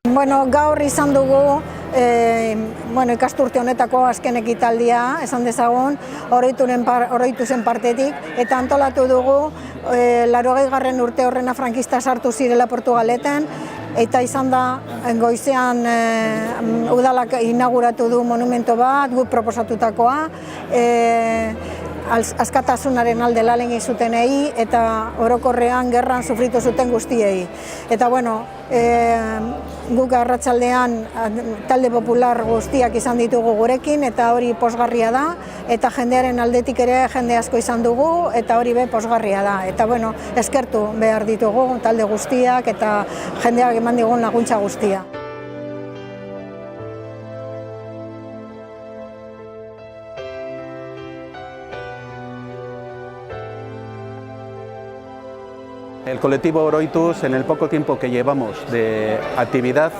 Bueno, gaur izan dugu ikasturte honetako azken ekitaldia, esan dezagun, oroitu zen partetik, eta antolatu dugu 80. urte horrena frankista sartu zirela Portugaleten, eta izan da goizean udalak inauguratu du monumento bat, guk proposatutakoa, askatasunaren alde lan egin zutenei eta orokorrean gerran sufritu zuten guztiei. Eta bueno, guk arratsaldean talde popular guztiak izan ditugu gurekin eta hori pozgarria da, eta jendearen aldetik ere jende asko izan dugu eta hori be pozgarria da. Eta bueno, eskertu behar ditugu talde guztiak eta jendeak eman digun laguntza guztia. El colectivo Oroitus, en el poco tiempo que llevamos de actividad,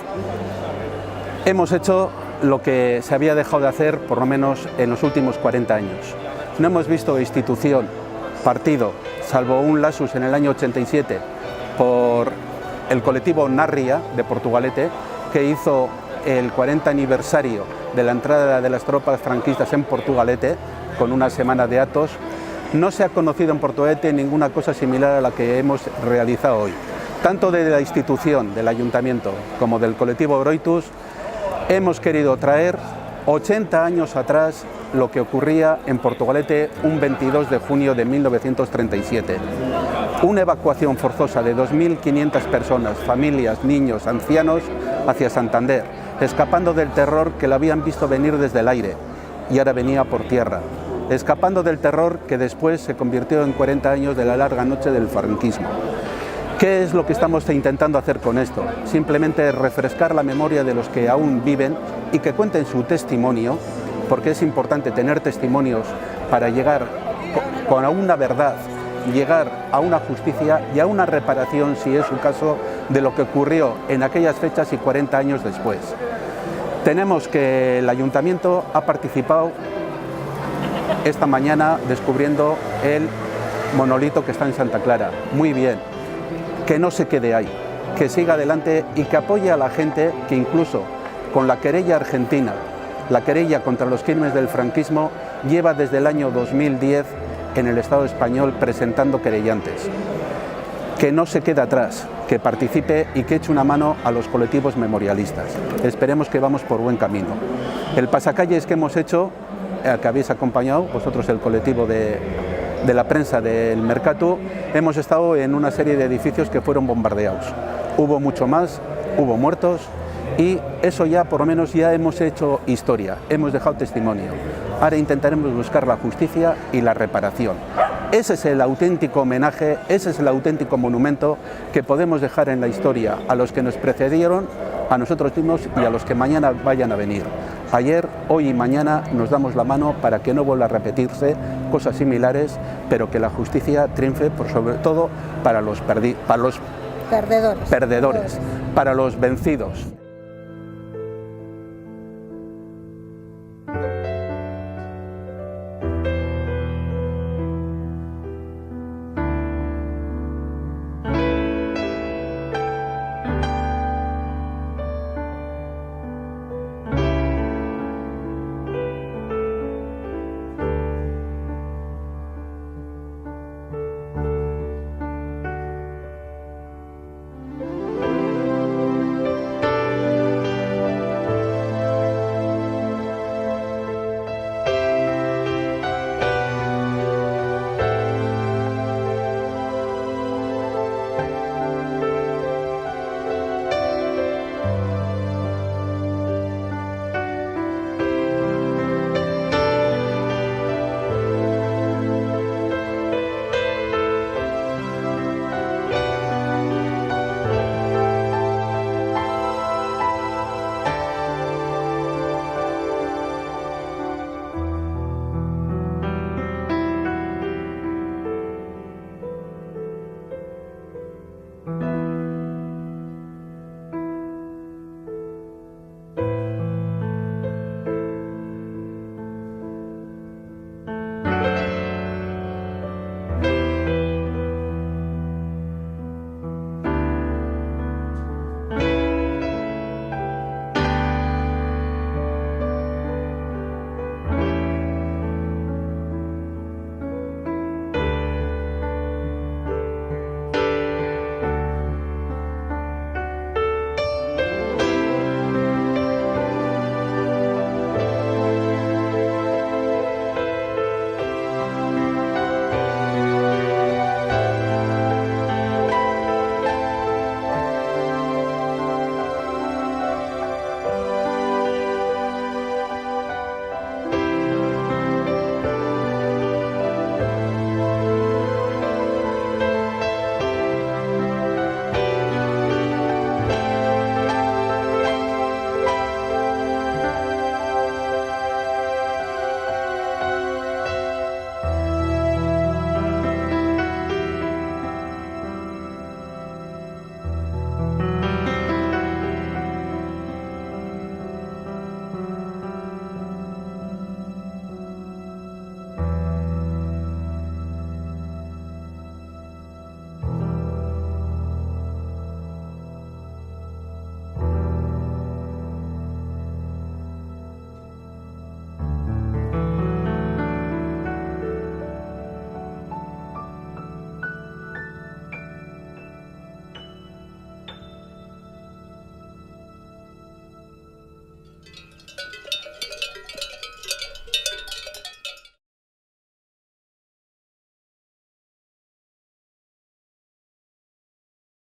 hemos hecho lo que se había dejado de hacer por lo menos en los últimos 40 años. No hemos visto institución, partido, salvo un lasus en el año 87 por el colectivo Narria de Portugalete, que hizo el 40 aniversario de la entrada de las tropas franquistas en Portugalete, con una semana de actos. No se ha conocido en Portugalete ninguna cosa similar a la que hemos realizado hoy. Tanto de la institución, del ayuntamiento, como del colectivo Oroitus, hemos querido traer 80 años atrás lo que ocurría en Portugalete un 22 de junio de 1937. Una evacuación forzosa de 2.500 personas, familias, niños, ancianos, hacia Santander, escapando del terror que lo habían visto venir desde el aire y ahora venía por tierra. Escapando del terror que después se convirtió en 40 años de la larga noche del franquismo. ¿Qué es lo que estamos intentando hacer con esto? Simplemente refrescar la memoria de los que aún viven y que cuenten su testimonio, porque es importante tener testimonios para llegar con una verdad, llegar a una justicia y a una reparación, si es su caso, de lo que ocurrió en aquellas fechas y 40 años después. Tenemos que el ayuntamiento ha participado esta mañana descubriendo el monolito que está en Santa Clara. Muy bien, que no se quede ahí, que siga adelante y que apoye a la gente que incluso con la querella argentina, la querella contra los crímenes del franquismo, lleva desde el año 2010 en el Estado español presentando querellantes. Que no se quede atrás, que participe y que eche una mano a los colectivos memorialistas. Esperemos que vamos por buen camino. El pasacalles que hemos hecho, que habéis acompañado, vosotros el colectivo de la prensa del Mercatu, hemos estado en una serie de edificios que fueron bombardeados. Hubo mucho más, hubo muertos y eso ya por lo menos ya hemos hecho historia, hemos dejado testimonio. Ahora intentaremos buscar la justicia y la reparación. Ese es el auténtico homenaje, ese es el auténtico monumento que podemos dejar en la historia a los que nos precedieron, a nosotros mismos y a los que mañana vayan a venir. Ayer, hoy y mañana nos damos la mano para que no vuelva a repetirse cosas similares, pero que la justicia triunfe por sobre todo para los perdedores, para los vencidos.